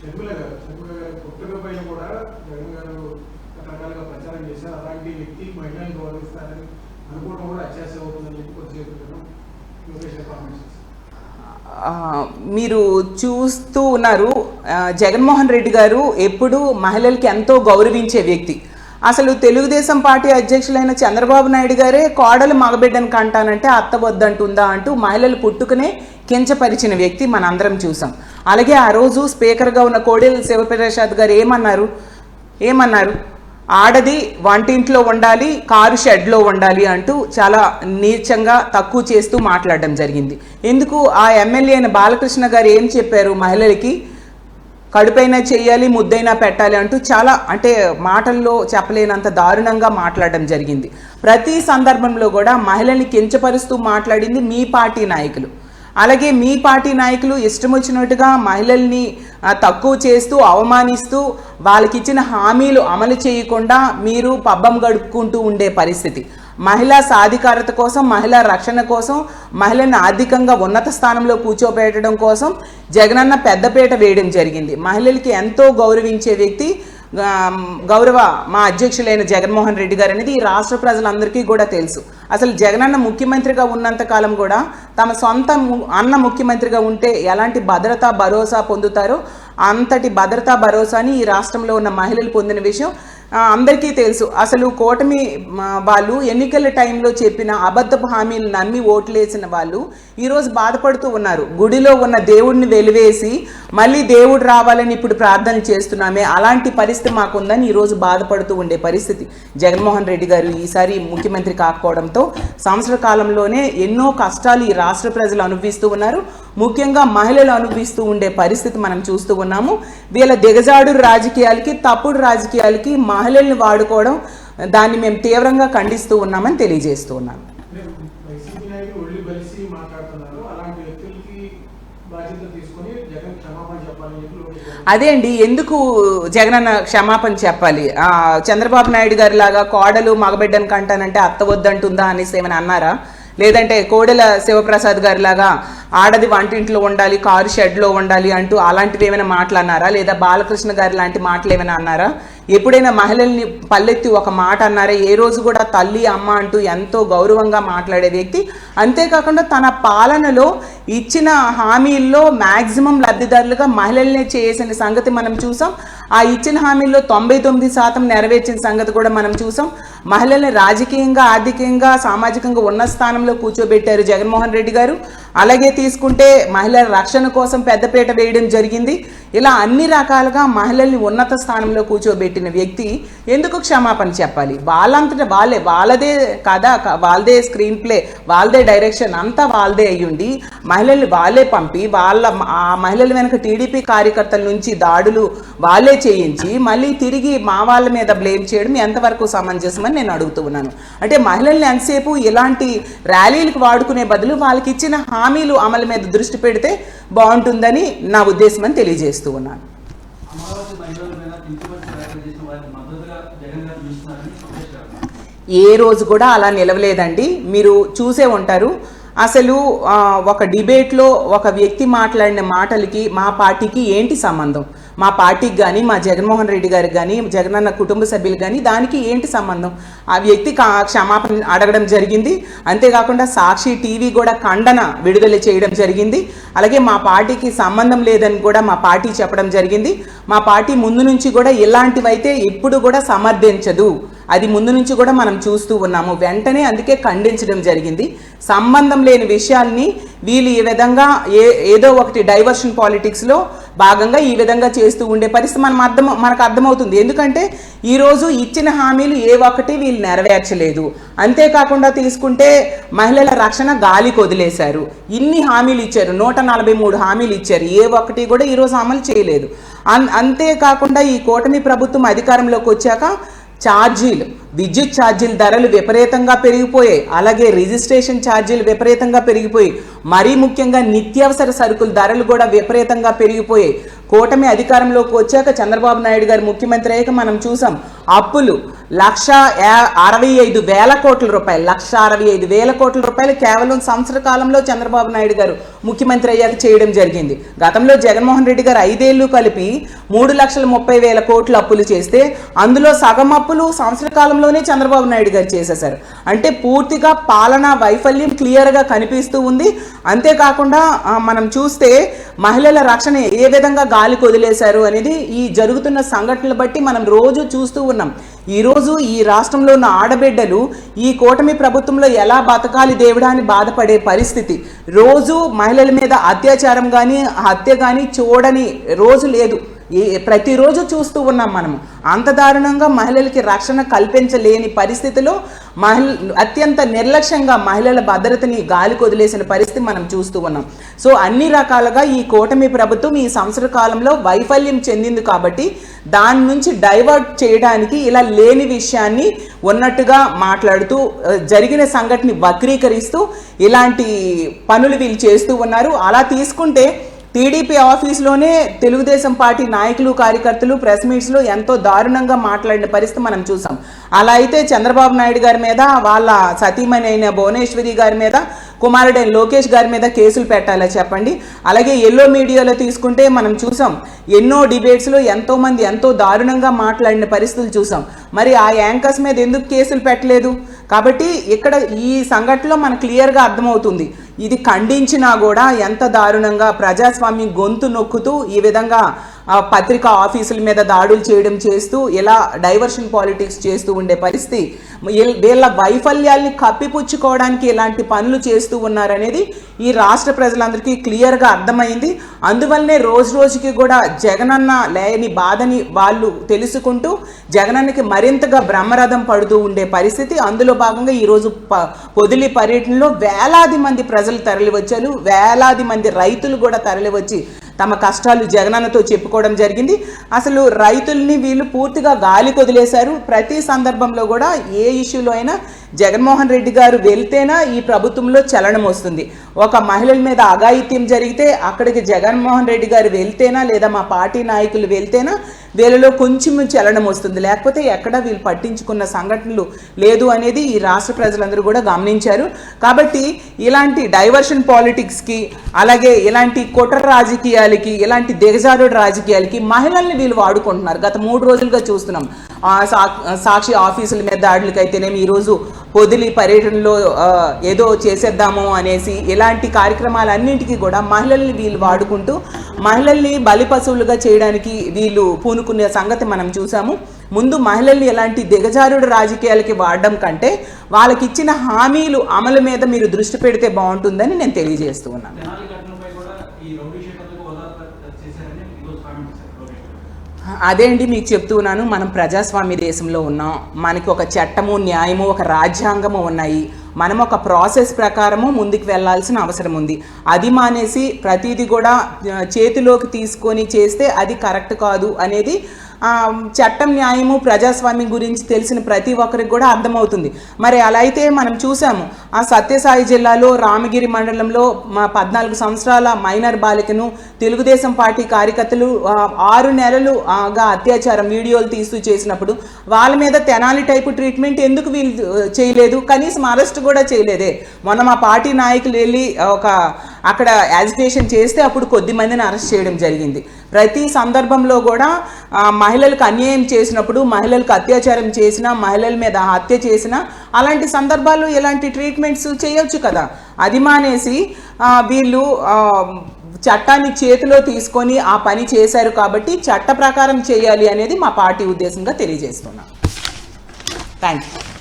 షర్మిల గారు పుట్టుక పైన కూడా జగన్ గారు రకరకాలుగా ప్రచారం చేశారు. అలాంటి వ్యక్తి మహిళలను గౌరవిస్తారని అనుకోవడం కూడా అత్యాశ అవుతుందని చెప్పి కొద్దిసేపు కామెంట్స్. మీరు చూస్తూ ఉన్నారు, జగన్మోహన్ రెడ్డి గారు ఎప్పుడు మహిళలకి ఎంతో గౌరవించే వ్యక్తి. అసలు తెలుగుదేశం పార్టీ అధ్యక్షులైన చంద్రబాబు నాయుడు గారే కోడలు మగబిడ్డను కంటానంటే అత్త వద్దంటుందా అంటూ మహిళలు పుట్టుకునే కించపరిచిన వ్యక్తి మనందరం చూసాం. అలాగే ఆ రోజు స్పీకర్గా ఉన్న కోడెల శివప్రసాద్ గారు ఏమన్నారు ఆడది వంటింట్లో ఉండాలి, కారు షెడ్లో ఉండాలి అంటూ చాలా నీచంగా తక్కువ చేస్తూ మాట్లాడడం జరిగింది. ఎందుకు ఆ ఎమ్మెల్యే అయిన బాలకృష్ణ గారు ఏం చెప్పారు, మహిళలకి కడుపైనా చేయాలి, ముద్దైనా పెట్టాలి అంటూ చాలా అంటే మాటల్లో చెప్పలేనంత దారుణంగా మాట్లాడడం జరిగింది. ప్రతి సందర్భంలో కూడా మహిళల్ని కించపరుస్తూ మాట్లాడింది మీ పార్టీ నాయకులు. అలాగే మీ పార్టీ నాయకులు ఇష్టం వచ్చినట్టుగా మహిళల్ని తక్కువ చేస్తూ అవమానిస్తూ వాళ్ళకి ఇచ్చిన హామీలు అమలు చేయకుండా మీరు పబ్బం గడుపుకుంటూ ఉండే పరిస్థితి. మహిళా సాధికారత కోసం, మహిళా రక్షణ కోసం, మహిళలను ఆర్థికంగా ఉన్నత స్థానంలో కూర్చోబెట్టడం కోసం జగనన్న పెద్దపీట వేయడం జరిగింది. మహిళలకి ఎంతో గౌరవించే వ్యక్తి గౌరవ మా అధ్యక్షులైన జగన్మోహన్ రెడ్డి గారు అనేది ఈ రాష్ట్ర ప్రజలందరికీ కూడా తెలుసు. అసలు జగనన్న ముఖ్యమంత్రిగా ఉన్నంతకాలం కూడా తమ సొంత అన్న ముఖ్యమంత్రిగా ఉంటే ఎలాంటి భద్రతా భరోసా పొందుతారో అంతటి భద్రతా భరోసాని ఈ రాష్ట్రంలో ఉన్న మహిళలు పొందిన విషయం అందరికీ తెలుసు. అసలు కూటమి వాళ్ళు ఎన్నికల టైంలో చెప్పిన అబద్ధపు హామీలు నమ్మి ఓట్లేసిన వాళ్ళు ఈరోజు బాధపడుతూ ఉన్నారు. గుడిలో ఉన్న దేవుడిని వెలివేసి మళ్ళీ దేవుడు రావాలని ఇప్పుడు ప్రార్థనలు చేస్తున్నామే, అలాంటి పరిస్థితి మాకుందని ఈరోజు బాధపడుతూ ఉండే పరిస్థితి. జగన్మోహన్ రెడ్డి గారు ఈసారి ముఖ్యమంత్రి కాకపోవడంతో సంవత్సర కాలంలోనే ఎన్నో కష్టాలు ఈ రాష్ట్ర ప్రజలు అనుభవిస్తూ ఉన్నారు. ముఖ్యంగా మహిళలు అనుభవిస్తూ ఉండే పరిస్థితి మనం చూస్తూ ఉన్నాము. వీళ్ళ దిగజాడు రాజకీయాలకి, తప్పుడు రాజకీయాలకి మహిళల్ని వాడుకోవడం, దాన్ని మేము తీవ్రంగా ఖండిస్తూ ఉన్నామని తెలియజేస్తూ ఉన్నాను. అదే అండి, ఎందుకు జగనన్న క్షమాపణ చెప్పాలి? చంద్రబాబు నాయుడు గారి లాగా కోడలు మగబిడ్డను కంటానంటే అత్త వద్దంటుందా అనేసి ఏమైనా అన్నారా? లేదంటే కోడెల శివప్రసాద్ గారి లాగా ఆడది వంటింట్లో ఉండాలి, కారు షెడ్లో ఉండాలి అంటూ అలాంటివి ఏమైనా మాట్లాడినారా? లేదా బాలకృష్ణ గారి లాంటి మాటలు ఏమైనా అన్నారా? ఎప్పుడైనా మహిళల్ని పల్లెత్తి ఒక మాట అన్నారా? ఏ రోజు కూడా తల్లి అమ్మ అంటూ ఎంతో గౌరవంగా మాట్లాడే వ్యక్తి. అంతేకాకుండా తన పాలనలో ఇచ్చిన హామీల్లో మ్యాక్సిమం లబ్ధిదారులుగా మహిళల్ని చేసిన సంగతి మనం చూసాం. ఆ ఇచ్చిన హామీల్లో 99% నెరవేర్చిన సంగతి కూడా మనం చూసాం. మహిళల్ని రాజకీయంగా, ఆర్థికంగా, సామాజికంగా ఉన్న స్థానంలో కూర్చోబెట్టారు జగన్మోహన్ రెడ్డి గారు. అలాగే తీసుకుంటే మహిళల రక్షణ కోసం పెద్దపీట వేయడం జరిగింది. ఇలా అన్ని రకాలుగా మహిళల్ని ఉన్నత స్థానంలో కూర్చోబెట్టిన వ్యక్తి ఎందుకు క్షమాపణ చెప్పాలి? వాళ్ళంతటా వాళ్ళదే కథ, వాళ్ళదే స్క్రీన్ ప్లే, వాళ్ళదే డైరెక్షన్ అంతా వాళ్ళదే అయ్యుండి మహిళల్ని వాళ్ళే పంపి ఆ మహిళల వెనక టీడీపీ కార్యకర్తల నుంచి దాడులు వాళ్ళే చేయించి మళ్ళీ తిరిగి మా వాళ్ళ మీద బ్లేమ్ చేయడం ఎంతవరకు సమంజసమని నేను అడుగుతూ ఉన్నాను. అంటే మహిళల్ని ఎంతసేపు ఇలాంటి ర్యాలీలకు వాడుకునే బదులు వాళ్ళకి ఇచ్చిన హామీలు అమలు మీద దృష్టి పెడితే బాగుంటుందని నా ఉద్దేశం అని తెలియజేస్తూ ఉన్నాను. ఏ రోజు కూడా అలా నిలవలేదండి. మీరు చూసే ఉంటారు. అసలు ఒక డిబేట్లో ఒక వ్యక్తి మాట్లాడిన మాటలకి మా పార్టీకి ఏంటి సంబంధం? మా పార్టీకి కానీ, మా జగన్మోహన్ రెడ్డి గారికి కానీ, జగనన్న కుటుంబ సభ్యులు కానీ దానికి ఏంటి సంబంధం? ఆ వ్యక్తి క్షమాపణ అడగడం జరిగింది. అంతేకాకుండా సాక్షి టీవీ కూడా ఖండన విడుదల చేయడం జరిగింది. అలాగే మా పార్టీకి సంబంధం లేదని కూడా మా పార్టీ చెప్పడం జరిగింది. మా పార్టీ ముందు నుంచి కూడా ఇలాంటివైతే ఎప్పుడు కూడా సమర్థించదు. అది ముందు నుంచి కూడా మనం చూస్తూ ఉన్నాము. వెంటనే అందుకే ఖండించడం జరిగింది. సంబంధం లేని విషయాల్ని వీళ్ళు ఈ విధంగా ఏదో ఒకటి డైవర్షన్ పాలిటిక్స్లో భాగంగా ఈ విధంగా చేస్తూ ఉండే పరిస్థితి మనకు అర్థమవుతుంది. ఎందుకంటే ఈరోజు ఇచ్చిన హామీలు ఏ ఒక్కటి వీళ్ళు నెరవేర్చలేదు. అంతేకాకుండా తీసుకుంటే మహిళల రక్షణ గాలికి వదిలేశారు. ఇన్ని హామీలు ఇచ్చారు, 143 హామీలు ఇచ్చారు, ఏ ఒక్కటి కూడా ఈరోజు అమలు చేయలేదు. అంతేకాకుండా ఈ కూటమి ప్రభుత్వం అధికారంలోకి వచ్చాక ఛార్జీలు విద్యుత్ ఛార్జీల ధరలు విపరీతంగా పెరిగిపోయాయి, అలాగే రిజిస్ట్రేషన్ ఛార్జీలు విపరీతంగా పెరిగిపోయి, మరీ ముఖ్యంగా నిత్యావసర సరుకుల ధరలు కూడా విపరీతంగా పెరిగిపోయాయి. కూటమి అధికారంలోకి వచ్చాక చంద్రబాబు నాయుడు గారు ముఖ్యమంత్రి అయ్యాక మనం చూసాం అప్పులు 1,65,000 కోట్ల రూపాయలు, 1,65,000 కోట్ల రూపాయలు కేవలం సంవత్సర కాలంలో చంద్రబాబు నాయుడు గారు ముఖ్యమంత్రి అయ్యాక చేయడం జరిగింది. గతంలో జగన్మోహన్ రెడ్డి గారు 5 ఏళ్ళు కలిపి 3,30,000 కోట్లు అప్పులు చేస్తే అందులో సగం అప్పులు సంవత్సర కాలంలోనే చంద్రబాబు నాయుడు గారు చేసేశారు. అంటే పూర్తిగా పాలనా వైఫల్యం క్లియర్గా కనిపిస్తూ ఉంది. అంతేకాకుండా మనం చూస్తే మహిళల రక్షణ ఏ విధంగా గాలికి వదిలేశారు అనేది ఈ జరుగుతున్న సంఘటనలు బట్టి మనం రోజు చూస్తూ ఉన్నాం. ఈరోజు ఈ రాష్ట్రంలో ఉన్న ఆడబిడ్డలు ఈ కూటమి ప్రభుత్వంలో ఎలా బతకాలి దేవుడా అని బాధపడే పరిస్థితి. రోజు మహిళల మీద అత్యాచారం కానీ హత్య కానీ చూడని రోజు లేదు. ప్రతిరోజు చూస్తూ ఉన్నాం మనము. అంత దారుణంగా మహిళలకి రక్షణ కల్పించలేని పరిస్థితిలో అత్యంత నిర్లక్ష్యంగా మహిళల భద్రతని గాలికి వదిలేసిన పరిస్థితి మనం చూస్తూ ఉన్నాం. సో అన్ని రకాలుగా ఈ కూటమి ప్రభుత్వం ఈ సంవత్సర కాలంలో వైఫల్యం చెందింది కాబట్టి దాని నుంచి డైవర్ట్ చేయడానికి ఇలా లేని విషయాన్ని ఉన్నట్టుగా మాట్లాడుతూ జరిగిన సంఘటనని వక్రీకరిస్తూ ఇలాంటి పనులు వీళ్ళు చేస్తూ ఉన్నారు. అలా తీసుకుంటే టీడీపీ ఆఫీస్లోనే తెలుగుదేశం పార్టీ నాయకులు కార్యకర్తలు ప్రెస్ మీట్స్లో ఎంతో దారుణంగా మాట్లాడిన పరిస్థితి మనం చూసాం. అలా అయితే చంద్రబాబు నాయుడు గారి మీద, వాళ్ళ సతీమణి అయిన భువనేశ్వరి గారి మీద, కుమారుడైన లోకేష్ గారి మీద కేసులు పెట్టాలా చెప్పండి. అలాగే ఎల్లో మీడియాలో తీసుకుంటే మనం చూసాం ఎన్నో డిబేట్స్లో ఎంతోమంది ఎంతో దారుణంగా మాట్లాడిన పరిస్థితులు చూసాం. మరి ఆ యాంకర్స్ మీద ఎందుకు కేసులు పెట్టలేదు? కాబట్టి ఇక్కడ ఈ సంఘటనలో మనకు క్లియర్గా అర్థమవుతుంది ఇది ఖండించినా కూడా ఎంత దారుణంగా ప్రజాస్వామ్యం గొంతు నొక్కుతూ ఈ విధంగా పత్రికా ఆఫీసుల మీద దాడులు చేయడం చేస్తూ ఇలా డైవర్షన్ పాలిటిక్స్ చేస్తూ ఉండే పరిస్థితి. వీళ్ళ వైఫల్యాల్ని కప్పిపుచ్చుకోవడానికి ఇలాంటి పనులు చేస్తూ ఉన్నారనేది ఈ రాష్ట్ర ప్రజలందరికీ క్లియర్గా అర్థమైంది. అందువల్లనే రోజు రోజుకి కూడా జగనన్న లేని బాధని వాళ్ళు తెలుసుకుంటూ జగనన్నకి మరింతగా బ్రహ్మరథం పడుతూ ఉండే పరిస్థితి. అందులో భాగంగా ఈరోజు పొదిలి పర్యటనలో వేలాది మంది ప్రజలు తరలివచ్చారు, వేలాది మంది రైతులు కూడా తరలివచ్చి తమ కష్టాలు జగనన్నతో చెప్పుకోవడం జరిగింది. అసలు రైతుల్ని వీళ్ళు పూర్తిగా గాలికి వదిలేశారు. ప్రతి సందర్భంలో కూడా ఏ ఇష్యూలో అయినా జగన్మోహన్ రెడ్డి గారు వెళ్తేనా ఈ ప్రభుత్వంలో చలనం వస్తుంది. ఒక మహిళల మీద అఘాయిత్యం జరిగితే అక్కడికి జగన్మోహన్ రెడ్డి గారు వెళ్తేనా లేదా మా పార్టీ నాయకులు వెళ్తేనా వీళ్ళలో కొంచెం చలనం వస్తుంది. లేకపోతే ఎక్కడ వీళ్ళు పట్టించుకున్న సంఘటనలు లేదు అనేది ఈ రాష్ట్ర ప్రజలందరూ కూడా గమనించారు. కాబట్టి ఇలాంటి డైవర్షన్ పాలిటిక్స్కి, అలాగే ఇలాంటి కుట్ర రాజకీయాలకి, ఇలాంటి దిగజారుడు రాజకీయాలకి మహిళల్ని వీళ్ళు వాడుకుంటున్నారు. గత 3 రోజులుగా చూస్తున్నాం. సాక్షి ఆఫీసుల మీద దాడులకైతేనేమి, ఈరోజు పొదిలి పర్యటనలో ఏదో చేసేద్దాము అనేసి ఇలాంటి కార్యక్రమాలన్నింటికీ కూడా మహిళల్ని వీళ్ళు వాడుకుంటూ మహిళల్ని బలిపశువులుగా చేయడానికి వీళ్ళు పూనుకునే సంగతి మనం చూసాము. ముందు మహిళల్ని ఎలాంటి దిగజారుడు రాజకీయాలకి వాడడం కంటే వాళ్ళకి ఇచ్చిన హామీలు అమలు మీద మీరు దృష్టి పెడితే బాగుంటుందని నేను తెలియజేస్తూ ఉన్నాను. అదే అండి మీకు చెప్తూ ఉన్నాను, మనం ప్రజాస్వామ్య దేశంలో ఉన్నాం. మనకి ఒక చట్టము, న్యాయము, ఒక రాజ్యాంగము ఉన్నాయి. మనం ఒక ప్రాసెస్ ప్రకారము ముందుకు వెళ్ళాల్సిన అవసరం ఉంది. అది మానేసి ప్రతిదీ కూడా చేతిలోకి తీసుకొని చేస్తే అది కరెక్ట్ కాదు అనేది చట్టం, న్యాయము, ప్రజాస్వామ్యం గురించి తెలిసిన ప్రతి ఒక్కరికి కూడా అర్థమవుతుంది. మరి అలా అయితే మనం చూసాము ఆ సత్యసాయి జిల్లాలో రామగిరి మండలంలో 14 సంవత్సరాల మైనర్ బాలికను తెలుగుదేశం పార్టీ కార్యకర్తలు 6 నెలలుగా అత్యాచారం వీడియోలు తీస్తూ చేసినప్పుడు వాళ్ళ మీద తెనాలి టైపు ట్రీట్మెంట్ ఎందుకు వీళ్ళు చేయలేదు? కనీసం అరెస్ట్ కూడా చేయలేదే. మొన్న మా పార్టీ నాయకులు వెళ్ళి అక్కడ యాజిటేషన్ చేస్తే అప్పుడు కొద్ది మందిని అరెస్ట్ చేయడం జరిగింది. ప్రతి సందర్భంలో కూడా మహిళలకు అన్యాయం చేసినప్పుడు, మహిళలకు అత్యాచారం చేసినా, మహిళల మీద హత్య చేసినా అలాంటి సందర్భాలు ఇలాంటి ట్రీట్మెంట్స్ చేయొచ్చు కదా. అది మానేసి వీళ్ళు చట్టాన్ని చేతిలో తీసుకొని ఆ పని చేశారు. కాబట్టి చట్ట ప్రకారం చేయాలి అనేది మా పార్టీ ఉద్దేశంగా తెలియజేస్తున్నాం. Thank you.